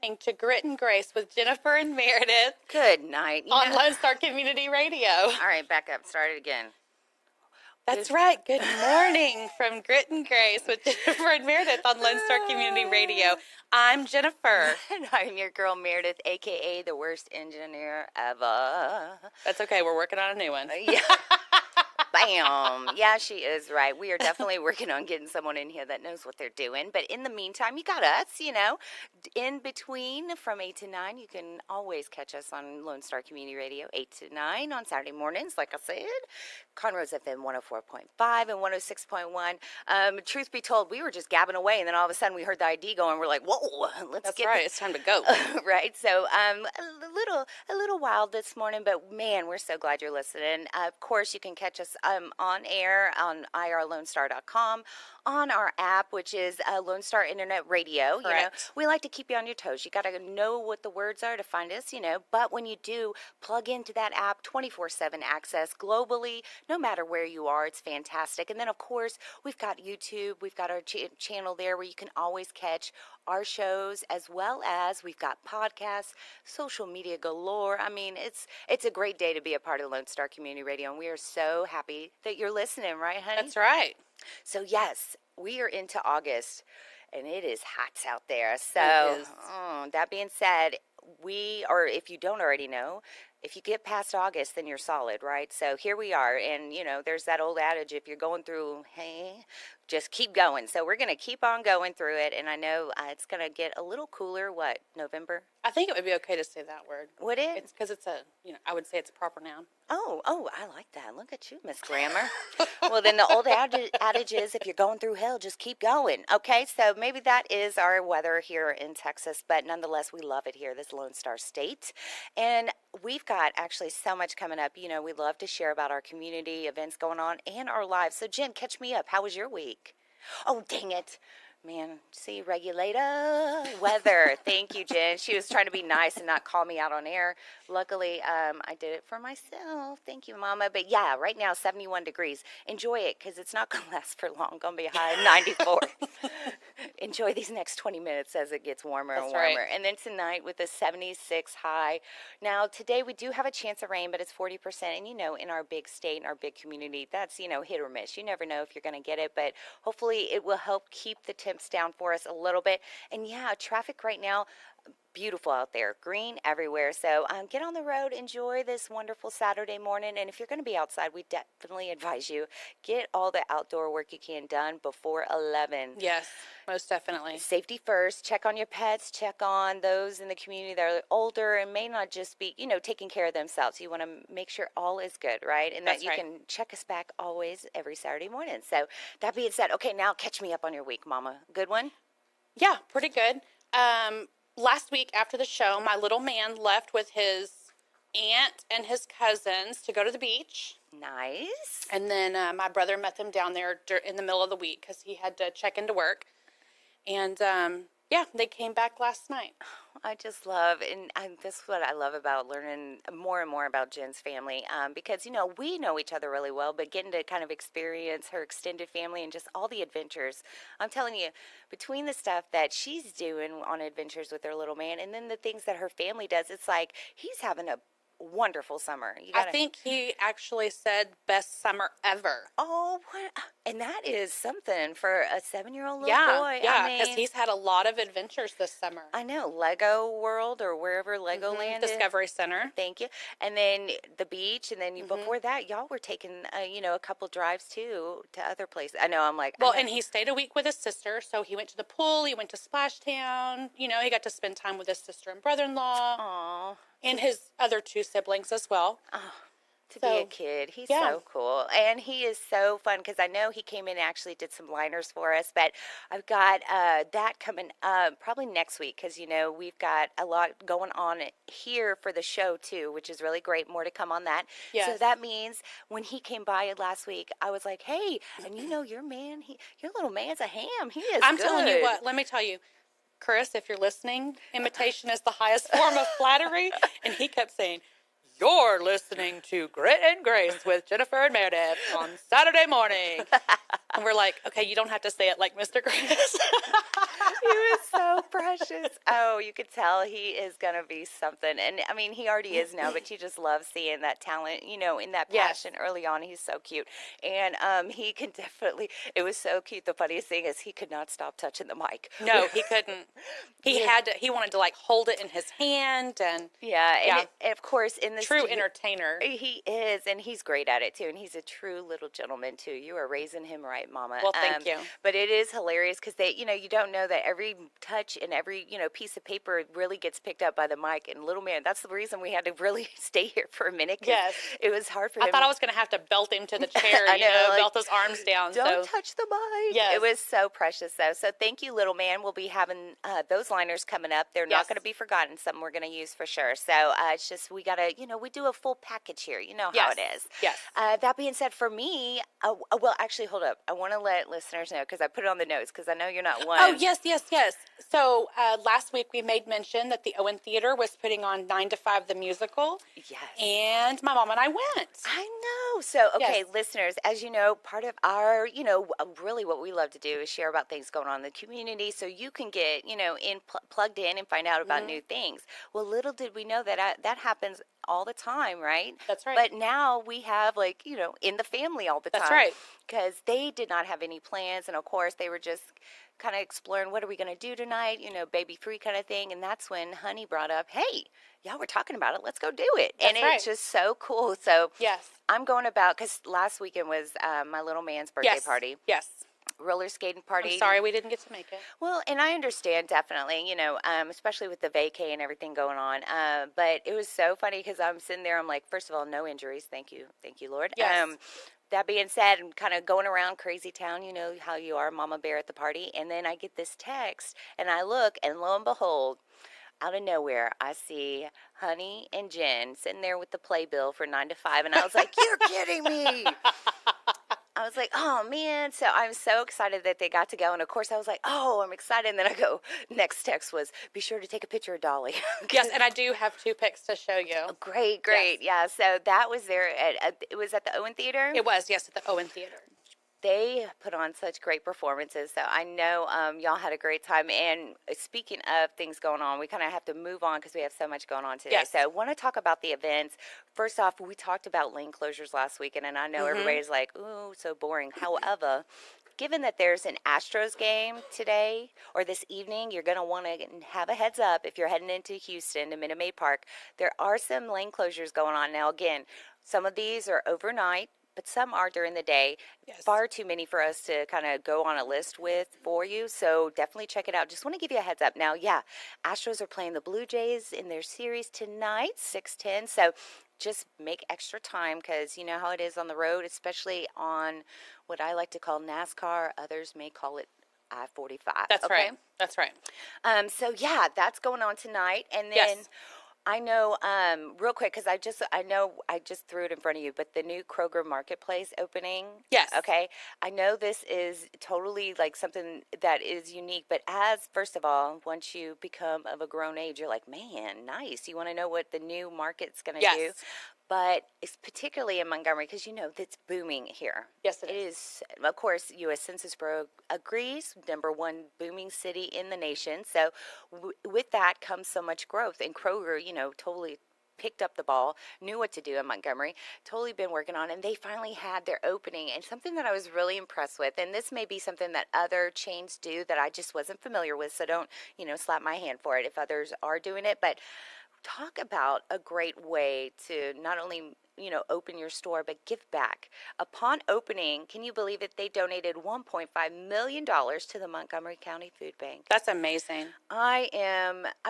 listening to Grit and Grace with Jennifer and Merideth. Good night. On Lone Star Community Radio. All right, back up. Start it again. That's right. Good morning from Grit and Grace with Jennifer and Merideth on Lone Star Community Radio. I'm Jennifer. And I'm your girl Merideth, a.k.a. the worst engineer ever. That's okay. We're working on a new one. Yeah. Bam. Yeah, she is right. We are definitely working on getting someone in here that knows what they're doing. But in the meantime, you got us, In between, from 8 to 9, you can always catch us on Lone Star Community Radio, 8 to 9 on Saturday mornings, like I said. Conroe's FM 104.5 and 106.1. Truth be told, we were just gabbing away, and then all of a sudden we heard the ID go, and we're like, whoa, That's right. It's time to go. Right. So a little wild this morning, but man, we're so glad you're listening. Of course, you can catch us on air on irlonestar.com, on our app, which is Lone Star Internet Radio. Correct. We like to keep you on your toes. You got to know what the words are to find us, But when you do, plug into that app, 24/7 access globally, no matter where you are. It's fantastic. And then, of course, we've got YouTube. We've got our channel there where you can always catch our shows, as well as we've got podcasts, social media galore. I mean, it's a great day to be a part of Lone Star Community Radio, and we are so happy that you're listening, right, honey? That's right. So, yes, we are into August, and it is hot out there. So, that being said, if you don't already know, if you get past August, then you're solid, right? So here we are, and, there's that old adage, if you're going through, hey, just keep going. So we're going to keep on going through it, and I know it's going to get a little cooler, November? I think it would be okay to say that word. Would it? It's because it's I would say it's a proper noun. Oh, I like that. Look at you, Miss Grammar. Well, then the old adage is, if you're going through hell, just keep going. Okay, so maybe that is our weather here in Texas, but nonetheless, we love it here, this Lone Star State. And we've got actually so much coming up. We love to share about our community events going on and our lives. So, Jen, catch me up. How was your week? Oh, dang it. Man, see, regulator, weather. Thank you, Jen. She was trying to be nice and not call me out on air. Luckily, I did it for myself. Thank you, Mama. But yeah, right now, 71 degrees. Enjoy it, because it's not going to last for long. Going to be high 94. Enjoy these next 20 minutes as it gets warmer and warmer. Right. And then tonight with a 76 high. Now, today we do have a chance of rain, but it's 40%. And, in our big state and our big community, that's, hit or miss. You never know if you're going to get it, but hopefully it will help keep the temps down for us a little bit. And yeah, traffic right now, beautiful out there, green everywhere. So get on the road, enjoy this wonderful Saturday morning. And if you're going to be outside, we definitely advise you get all the outdoor work you can done before 11. Yes, most definitely. Safety first. Check on your pets. Check on those in the community that are older and may not just be, taking care of themselves. You want to make sure all is good, right? And that you can check us back always every Saturday morning. So that being said, okay, now catch me up on your week, Mama. Good one? Yeah, pretty good. Last week after the show, my little man left with his aunt and his cousins to go to the beach. Nice. And then my brother met them down there in the middle of the week because he had to check into work. And, they came back last night. I just love, and this is what I love about learning more and more about Jen's family, because, we know each other really well, but getting to kind of experience her extended family and just all the adventures. I'm telling you, between the stuff that she's doing on adventures with her little man and then the things that her family does, it's like he's having a wonderful summer. I think he actually said best summer ever. Oh, what? And that is something for a 7-year-old little boy. Yeah, because he's had a lot of adventures this summer. I know. Lego World or wherever Legoland is. Discovery Center. Thank you. And then the beach. And then before that, y'all were taking, a couple drives, too, to other places. I know. I'm like. Well, and he stayed a week with his sister. So he went to the pool. He went to Splashtown. He got to spend time with his sister and brother-in-law. Aww. And his other 2 siblings as well. Oh, to be a kid. He's so cool. And he is so fun because I know he came in and actually did some liners for us. But I've got that coming up probably next week because, we've got a lot going on here for the show, too, which is really great. More to come on that. Yes. So that means when he came by last week, I was like, hey, and your little man's a ham. He is I'm telling you what, let me tell you. Chris, if you're listening, imitation is the highest form of flattery. And he kept saying, You're listening to Grit and Grace with Jennifer and Meredith on Saturday morning. And we're like, okay, you don't have to say it like Mr. Grace. He was so precious. Oh, you could tell he is going to be something. And I mean, he already is now, but you just love seeing that talent, you know, in that Yes. passion early on. He's so cute. And he can definitely, it was so cute. The funniest thing is he could not stop touching the mic. No, he couldn't. He wanted to like hold it in his hand and Yeah. And of course, in this true entertainer. he is, and he's great at it too. And he's a true little gentleman too. You are raising him right, Mama. Well, thank you. But it is hilarious because they, you know, you don't know that every touch and every, you know, piece of paper really gets picked up by the mic. And little man, that's the reason we had to really stay here for a minute. Yes. It was hard for him. I thought I was going to have to belt him to the chair, I know, like, belt his arms down. Don't touch the mic. Yes. It was so precious, though. So thank you, little man. We'll be having those liners coming up. They're not Yes. going to be forgotten. Something we're going to use for sure. So it's just we got to, you know, we do a full package here. You know how Yes. it is. Yes. That being said, for me, well, actually, hold up. I want to let listeners know because I put it on the notes because I know you're not one. Oh, yes. So last week we made mention that the Owen Theater was putting on 9 to 5 the musical. Yes. And my mom and I went. I know. So, okay, Yes. listeners, as you know, part of our, you know, really what we love to do is share about things going on in the community so you can get, you know, plugged in and find out about new things. Well, little did we know that that happens all the time, right? That's right. But now we have, like, you know, in the family all the time. That's right. Because they did not have any plans. And, of course, they were just kind of exploring what are we going to do tonight, you know, baby free kind of thing. And that's when Honey brought up, hey, y'all were talking about it. Let's go do it. That's and right. it's just so cool. So Yes. I'm going about, because last weekend was my little man's birthday Yes. party, Yes. roller skating party. I'm sorry we didn't get to make it. Well, and I understand definitely, you know, especially with the vacay and everything going on. But it was so funny because I'm sitting there, I'm like, first of all, no injuries. Thank you, Lord. Yes. That being said, I'm kind of going around crazy town, you know how you are, Mama Bear at the party. And then I get this text and I look and lo and behold, out of nowhere, I see Honey and Jen sitting there with the playbill for 9 to 5. And I was like, you're kidding me. I was like, oh, man. So I'm so excited that they got to go. And, of course, I was like, oh, I'm excited. And then I go, next text was, be sure to take a picture of Dolly. Yes, and I do have 2 pics to show you. Great. Yeah, so that was there. It was at the Owen Theater. It was, yes, at the Owen Theater. They put on such great performances, so I know y'all had a great time. And speaking of things going on, we kind of have to move on because we have so much going on today. Yes. So I want to talk about the events. First off, we talked about lane closures last weekend, and I know everybody's like, ooh, so boring. However, given that there's an Astros game today or this evening, you're going to want to have a heads up if you're heading into Houston to Minute Maid Park. There are some lane closures going on. Now, again, some of these are overnight, but some are during the day. Yes. Far too many for us to kind of go on a list with for you. So definitely check it out. Just want to give you a heads up. Now, yeah, Astros are playing the Blue Jays in their series tonight, 6:10. So just make extra time because you know how it is on the road, especially on what I like to call NASCAR. Others may call it I-45. That's okay? right. That's right. So yeah, that's going on tonight. And then Yes. I know, real quick, because I know I just threw it in front of you, but the new Kroger Marketplace opening. Yes. Okay. I know this is totally like something that is unique, but first of all, once you become of a grown age, you're like, man, nice. You want to know what the new market's going to Yes. do? But it's particularly in Montgomery because, you know, it's booming here. Yes, it It is. Of course, U.S. Census Bureau agrees, #1 booming city in the nation. So with that comes so much growth. And Kroger, you know, totally picked up the ball, knew what to do in Montgomery, totally been working on, and they finally had their opening. And something that I was really impressed with, and this may be something that other chains do that I just wasn't familiar with, so don't, you know, slap my hand for it if others are doing it, but talk about a great way to not only, you know, open your store, but give back. Upon opening, can you believe it? They donated $1.5 million to the Montgomery County Food Bank. That's amazing. I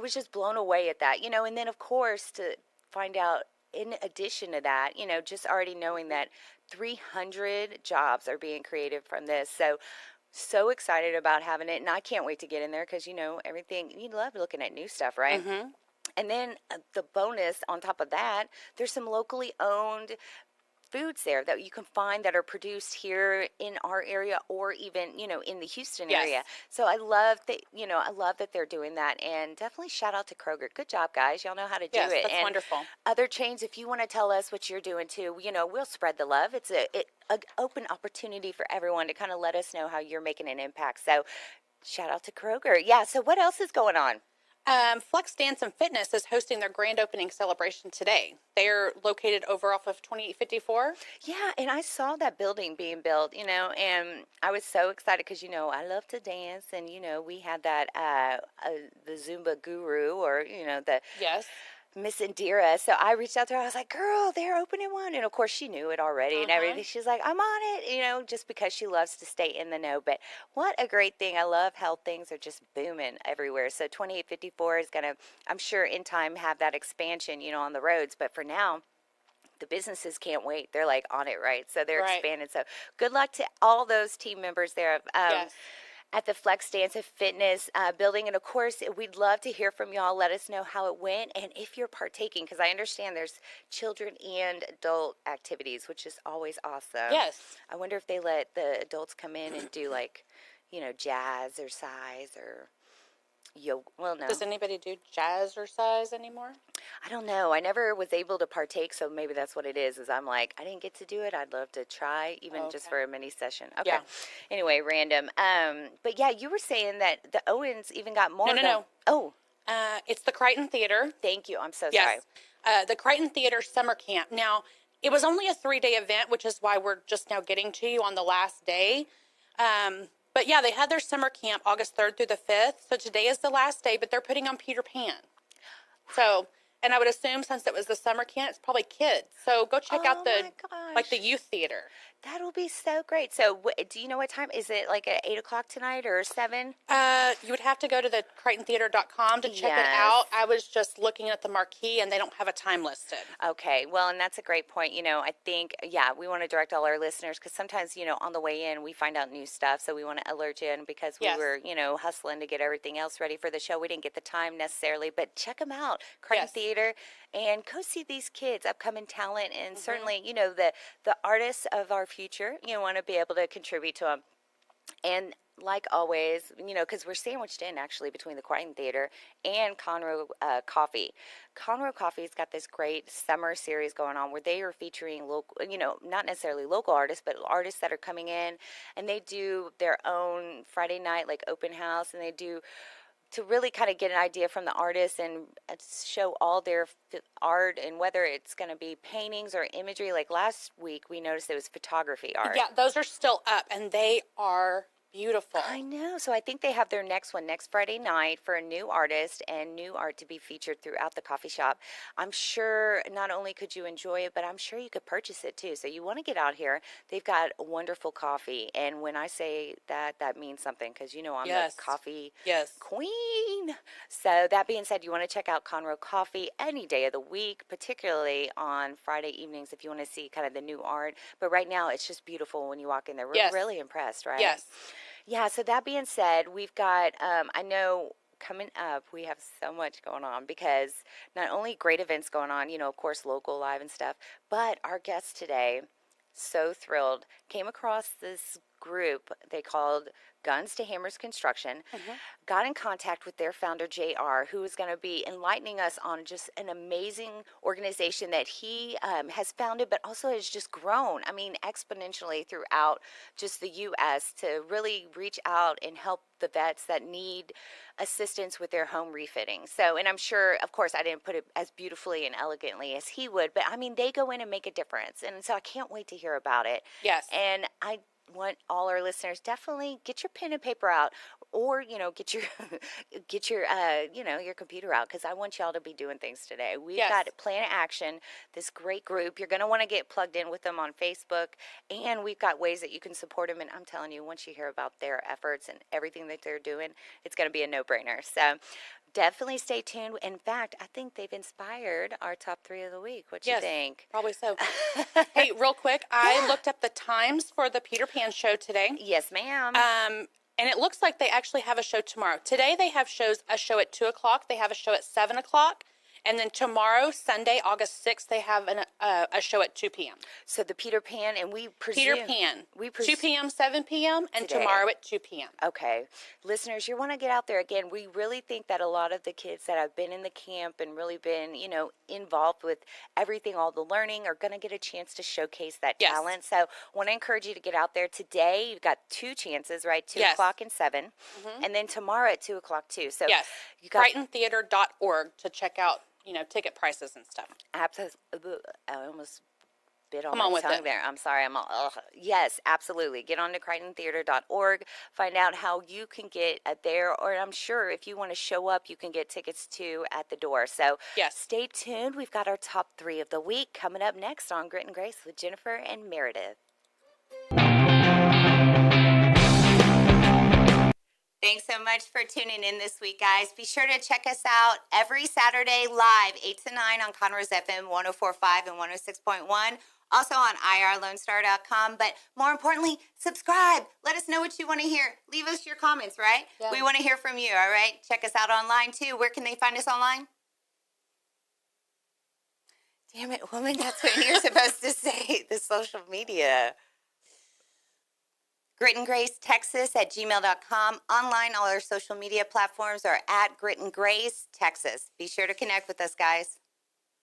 was just blown away at that, you know, and then of course to find out in addition to that, you know, just already knowing that 300 jobs are being created from this. So excited about having it. And I can't wait to get in there because, you know, everything, you love looking at new stuff, right? And then the bonus on top of that, there's some locally owned foods there that you can find that are produced here in our area or even, in the Houston Yes. area. So I love that, I love that they're doing that, and definitely shout out to Kroger. Good job, guys. Y'all know how to do Yes, it. that's And wonderful. other chains, if you want to tell us what you're doing too, we'll spread the love. It's a open opportunity for everyone to kind of let us know how you're making an impact. So shout out to Kroger. Yeah. So what else is going on? Flex Dance and Fitness is hosting their grand opening celebration today. They're located over off of 2854. Yeah, and I saw that building being built, and I was so excited because, I love to dance, and, we had that, the Zumba guru, or, the Yes. Miss Indira. So I reached out to her. I was like, girl, they're opening one. And of course, she knew it already and everything. She's like, I'm on it, just because she loves to stay in the know. But what a great thing. I love how things are just booming everywhere. So 2854 is going to, I'm sure, in time have that expansion, on the roads. But for now, the businesses can't wait. They're like on it, right? So they're Right. expanding. So good luck to all those team members there. Yes. At the Flex Dance and Fitness building. And of course, we'd love to hear from y'all. Let us know how it went and if you're partaking, because I understand there's children and adult activities, which is always awesome. Yes. I wonder if they let the adults come in and do like, jazz or size or yoga. Well, no. Does anybody do jazzercise anymore? I don't know. I never was able to partake, so maybe that's what it is I'm like, I didn't get to do it. I'd love to try, even just for a mini session. Okay. Yeah. Anyway, random. But yeah, you were saying that the Owens even got more. No. Oh, It's the Crichton Theater. thank you. I'm so sorry. Yes. The Crichton Theater Summer Camp. Now, it was only a 3-day event, which is why we're just now getting to you on the last day. But yeah, they had their summer camp August 3rd through the 5th. So today is the last day, but they're putting on Peter Pan. So, and I would assume since it was the summer camp, it's probably kids. So go check out the youth theater. That'll be so great. So, do you know what time? Is it like at 8 o'clock tonight or 7? You would have to go to the CrichtonTheater.com to check it Yes. out. I was just looking at the marquee, and they don't have a time listed. Okay, well, and that's a great point. I think, we want to direct all our listeners because sometimes, on the way in, we find out new stuff. So we want to alert you in because we Yes. were, hustling to get everything else ready for the show. We didn't get the time necessarily, but check them out, Crichton Yes. Theater, and go see these kids, upcoming talent, and certainly, the artists of our future. You want to be able to contribute to them. And like always, because we're sandwiched in actually between the Crichton Theater and Conroe Coffee. Conroe Coffee's got this great summer series going on where they are featuring local, not necessarily local artists, but artists that are coming in, and they do their own Friday night like open house, and they do to really kind of get an idea from the artists and show all their art, and whether it's going to be paintings or imagery. Like last week, we noticed it was photography art. Yeah, those are still up, and they are beautiful. I know. So I think they have their next one next Friday night for a new artist and new art to be featured throughout the coffee shop. I'm sure not only could you enjoy it, but I'm sure you could purchase it too. So you want to get out here. They've got wonderful coffee. And when I say that, that means something because, I'm Yes. the coffee Yes. queen. So that being said, you want to check out Conroe Coffee any day of the week, particularly on Friday evenings if you want to see kind of the new art. But right now, it's just beautiful when you walk in there. We're Yes. really impressed, right? Yes. Yeah, so that being said, we've got, I know coming up, we have so much going on because not only great events going on, of course, local, live and stuff, but our guest today, so thrilled, came across this group they called Guns to Hammers Construction, got in contact with their founder, JR, who is going to be enlightening us on just an amazing organization that he has founded, but also has just grown, exponentially throughout just the U.S. to really reach out and help the vets that need assistance with their home refitting. So, and I'm sure, of course, I didn't put it as beautifully and elegantly as he would, but they go in and make a difference. And so I can't wait to hear about it. Yes. And I want all our listeners definitely get your pen and paper out, or get your your computer out, because I want y'all to be doing things today. We've Yes. got Plan Action, this great group. You're going to want to get plugged in with them on Facebook, and we've got ways that you can support them. And I'm telling you, once you hear about their efforts and everything that they're doing, it's going to be a no-brainer. So definitely stay tuned. In fact, I think they've inspired our top 3 of the week. What do you Yes, think? probably so. Hey, real quick, I looked up the times for the Peter Pan show today. Yes, ma'am. And it looks like they actually have a show tomorrow. Today they have a show at 2 o'clock. They have a show at 7 o'clock. And then tomorrow, Sunday, August 6th, they have a show at 2 p.m. So the Peter Pan, and we presume... Peter Pan, We 2 p.m., 7 p.m., and Today. tomorrow at 2 p.m. Okay. Listeners, you want to get out there. Again, we really think that a lot of the kids that have been in the camp and really been, involved with everything, all the learning, are going to get a chance to showcase that Yes. talent. So want to encourage you to get out there today. You've got 2 chances, right? 2 Yes. o'clock and 7. And then tomorrow at 2 o'clock too. So Yes, you got CrichtonTheater.org to check out, ticket prices and stuff. I almost bit on Come my on with tongue it. there. I'm sorry. Yes, absolutely. Get on to CrichtonTheater.org. Find out how you can get there, or I'm sure if you want to show up, you can get tickets too at the door. So Yes. stay tuned. We've got our top 3 of the week coming up next on Grit and Grace with Jennifer and Merideth. Thanks so much for tuning in this week, guys. Be sure to check us out every Saturday live, 8 to 9 on Conroe's FM 104.5 and 106.1. Also on irlonestar.com. But more importantly, subscribe. Let us know what you want to hear. Leave us your comments, right? Yeah. We want to hear from you, all right? Check us out online, too. Where can they find us online? Damn it, woman, that's what you're supposed to say. The social media. Grit and Grace Texas at gmail.com. Online, all our social media platforms are at Grit and Grace Texas. Be sure to connect with us, guys.